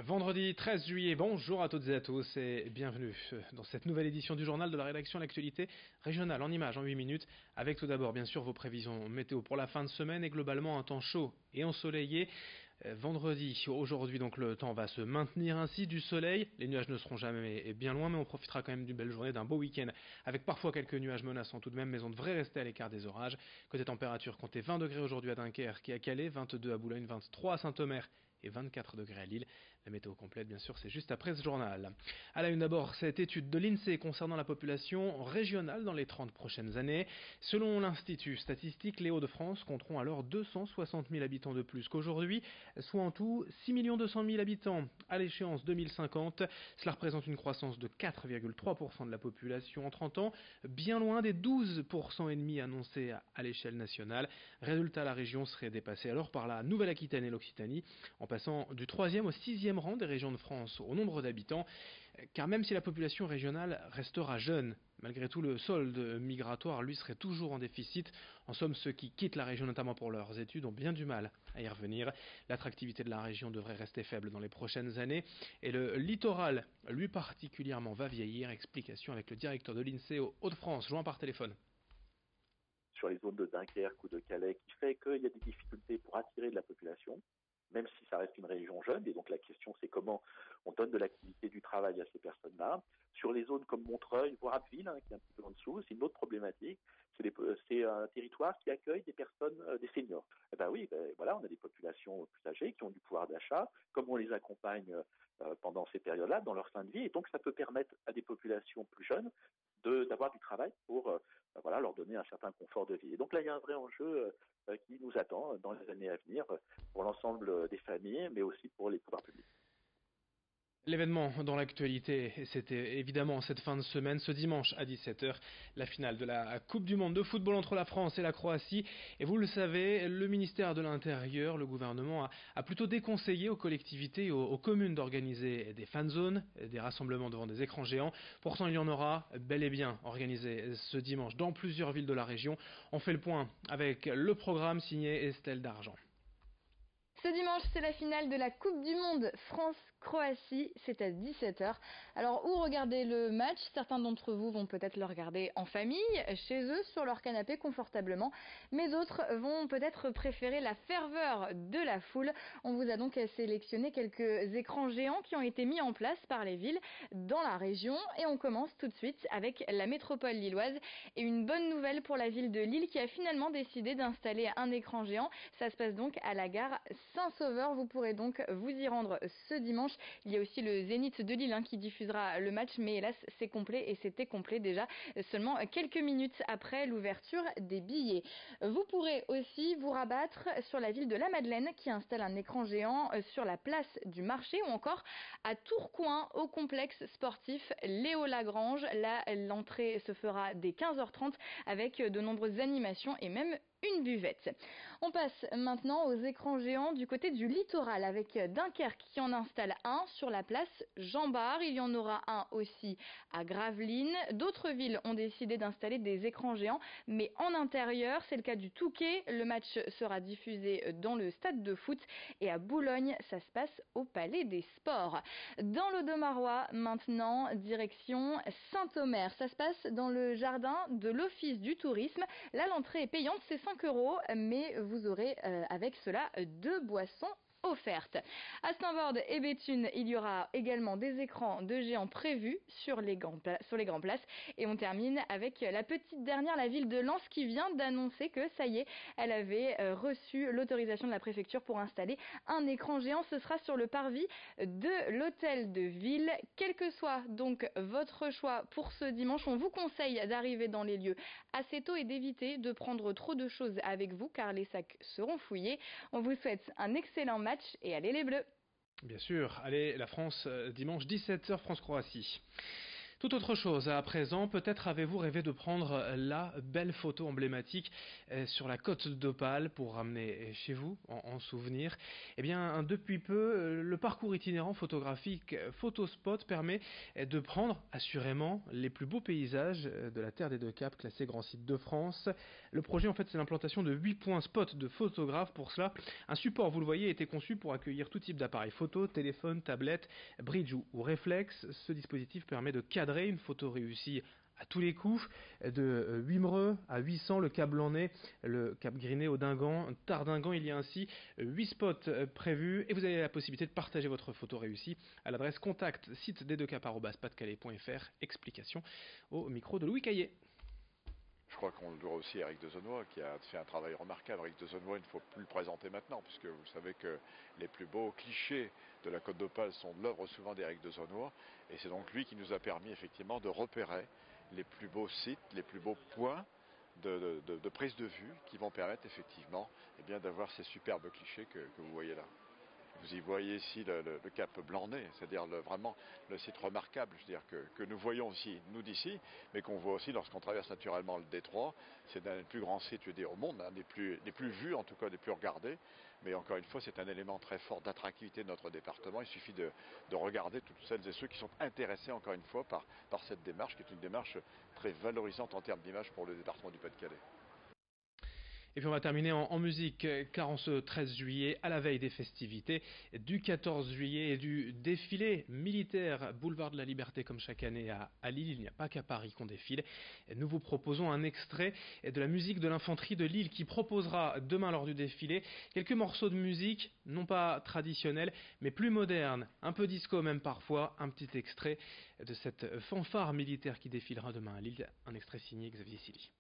Vendredi 13 juillet, bonjour à toutes et à tous et bienvenue dans cette nouvelle édition du journal de la rédaction L'actualité régionale en images en 8 minutes, avec tout d'abord bien sûr vos prévisions météo pour la fin de semaine et globalement un temps chaud et ensoleillé. Vendredi, aujourd'hui donc le temps va se maintenir ainsi, du soleil, les nuages ne seront jamais bien loin, mais on profitera quand même d'une belle journée, d'un beau week-end, avec parfois quelques nuages menaçants tout de même, mais on devrait rester à l'écart des orages. Côté température, comptez 20 degrés aujourd'hui à Dunkerque et à Calais, 22 à Boulogne, 23 à Saint-Omer et 24 degrés à Lille. La météo complète, bien sûr, c'est juste après ce journal. À la une d'abord, cette étude de l'INSEE concernant la population régionale dans les 30 prochaines années. Selon l'Institut statistique, les Hauts-de-France compteront alors 260 000 habitants de plus qu'aujourd'hui, soit en tout 6 200 000 habitants à l'échéance 2050. Cela représente une croissance de 4,3% de la population en 30 ans, bien loin des 12% et demi annoncés à l'échelle nationale. Résultat, la région serait dépassée alors par la Nouvelle-Aquitaine et l'Occitanie, en passant du 3e au 6e rang des régions de France au nombre d'habitants, car même si la population régionale restera jeune, malgré tout le solde migratoire lui serait toujours en déficit. En somme, ceux qui quittent la région notamment pour leurs études ont bien du mal à y revenir. L'attractivité de la région devrait rester faible dans les prochaines années et le littoral, lui particulièrement, va vieillir. Explication avec le directeur de l'INSEE aux Hauts-de-France, joint par téléphone. Sur les zones de Dunkerque ou de Calais, qui fait qu'il y a des difficultés pour attirer de la population, même si ça reste une région jeune, et donc la question c'est comment on donne de l'activité du travail à ces personnes-là. Sur les zones comme Montreuil, voire Abbeville, qui est un petit peu en dessous, c'est une autre problématique, c'est un territoire qui accueille des personnes, des seniors. Eh ben oui, voilà, on a des populations plus âgées qui ont du pouvoir d'achat, comme on les accompagne pendant ces périodes-là, dans leur fin de vie, et donc ça peut permettre à des populations plus jeunes d'avoir du travail pour voilà, leur donner un certain confort de vie. Et donc là, il y a un vrai enjeu qui nous attend dans les années à venir pour l'ensemble des familles, mais aussi pour les pouvoirs publics. L'événement dans l'actualité, c'était évidemment cette fin de semaine, ce dimanche à 17h, la finale de la Coupe du Monde de football entre la France et la Croatie. Et vous le savez, le ministère de l'Intérieur, le gouvernement, a plutôt déconseillé aux collectivités et aux communes d'organiser des fan zones, des rassemblements devant des écrans géants. Pourtant, il y en aura bel et bien organisé ce dimanche dans plusieurs villes de la région. On fait le point avec le programme signé Estelle Dargent. Ce dimanche, c'est la finale de la Coupe du Monde France-Croatie, c'est à 17h. Alors, où regarder le match? Certains d'entre vous vont peut-être le regarder en famille, chez eux, sur leur canapé, confortablement. Mais d'autres vont peut-être préférer la ferveur de la foule. On vous a donc sélectionné quelques écrans géants qui ont été mis en place par les villes dans la région. Et on commence tout de suite avec la métropole lilloise. Et une bonne nouvelle pour la ville de Lille qui a finalement décidé d'installer un écran géant. Ça se passe donc à la gare Saint-Sauveur. Vous pourrez donc vous y rendre ce dimanche. Il y a aussi le Zénith de Lille qui diffusera le match, mais hélas c'est complet et c'était complet déjà seulement quelques minutes après l'ouverture des billets. Vous pourrez aussi vous rabattre sur la ville de la Madeleine qui installe un écran géant sur la place du marché ou encore à Tourcoing au complexe sportif Léo Lagrange. Là, l'entrée se fera dès 15h30 avec de nombreuses animations et même une buvette. On passe maintenant aux écrans géants du côté du littoral avec Dunkerque qui en installe un sur la place Jean Bart. Il y en aura un aussi à Gravelines. D'autres villes ont décidé d'installer des écrans géants, mais en intérieur. C'est le cas du Touquet. Le match sera diffusé dans le stade de foot. Et à Boulogne, ça se passe au Palais des Sports. Dans l'Audomarois, maintenant, direction Saint-Omer. Ça se passe dans le jardin de l'Office du tourisme. Là, l'entrée est payante, c'est 5 €, mais vous aurez avec cela 2 boissons offertes. À Saint-Vord et Béthune, il y aura également des écrans de géants prévus sur les grandes places. Et on termine avec la petite dernière, la ville de Lens, qui vient d'annoncer que ça y est, elle avait reçu l'autorisation de la préfecture pour installer un écran géant. Ce sera sur le parvis de l'hôtel de ville. Quel que soit donc votre choix pour ce dimanche, on vous conseille d'arriver dans les lieux assez tôt et d'éviter de prendre trop de choses avec vous car les sacs seront fouillés. On vous souhaite un excellent match et allez les Bleus! Bien sûr, allez la France, dimanche 17h, France-Croatie. Tout autre chose à présent, peut-être avez-vous rêvé de prendre la belle photo emblématique sur la côte d'Opale pour ramener chez vous en souvenir. Eh bien, depuis peu, le parcours itinérant photographique Photospot permet de prendre assurément les plus beaux paysages de la Terre des Deux Caps, classés Grand Site de France. Le projet, en fait, c'est l'implantation de 8 points spots de photographes. Pour cela, un support, vous le voyez, a été conçu pour accueillir tout type d'appareil photo, téléphone, tablette, bridge ou réflexe. Ce dispositif permet de cadrer une photo réussie à tous les coups, de Wimereux à 800, le Cap Blanc-Nez, le Cap Griné au Dingan, Tardingan. Il y a ainsi 8 spots prévus et vous avez la possibilité de partager votre photo réussie à l'adresse contact site des deux cap@pasdecalais.fr. Explication au micro de Louis Caillé. Je crois qu'on le doit aussi à Eric Dezenouois qui a fait un travail remarquable. Eric Dezenouois, il ne faut plus le présenter maintenant, puisque vous savez que les plus beaux clichés de la Côte d'Opale sont de l'œuvre souvent d'Eric Dezenouois. Et c'est donc lui qui nous a permis effectivement de repérer les plus beaux sites, les plus beaux points de prise de vue qui vont permettre effectivement d'avoir ces superbes clichés que vous voyez là. Vous y voyez ici le Cap Blanc-Nez, c'est-à-dire vraiment le site remarquable, je veux dire, que nous voyons aussi, nous d'ici, mais qu'on voit aussi lorsqu'on traverse naturellement le détroit. C'est un des plus grands sites, je veux dire, au monde, des plus vus, en tout cas des plus regardés. Mais encore une fois, c'est un élément très fort d'attractivité de notre département. Il suffit de regarder toutes celles et ceux qui sont intéressés, encore une fois, par cette démarche, qui est une démarche très valorisante en termes d'image pour le département du Pas-de-Calais. Et puis on va terminer en musique, car en ce 13 juillet, à la veille des festivités, du 14 juillet et du défilé militaire Boulevard de la Liberté comme chaque année à Lille, il n'y a pas qu'à Paris qu'on défile. Nous vous proposons un extrait de la musique de l'infanterie de Lille qui proposera demain lors du défilé quelques morceaux de musique, non pas traditionnels, mais plus modernes, un peu disco même parfois, un petit extrait de cette fanfare militaire qui défilera demain à Lille, un extrait signé Xavier Silly.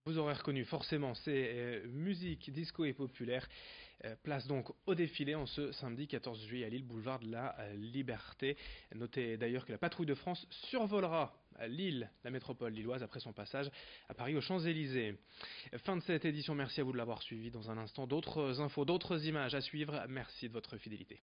Vous aurez reconnu forcément ces musiques disco et populaires. Place donc au défilé en ce samedi 14 juillet à Lille, boulevard de la Liberté. Notez d'ailleurs que la patrouille de France survolera Lille, la métropole lilloise, après son passage à Paris aux Champs-Élysées. Fin de cette édition, merci à vous de l'avoir suivi. Dans un instant, d'autres infos, d'autres images à suivre. Merci de votre fidélité.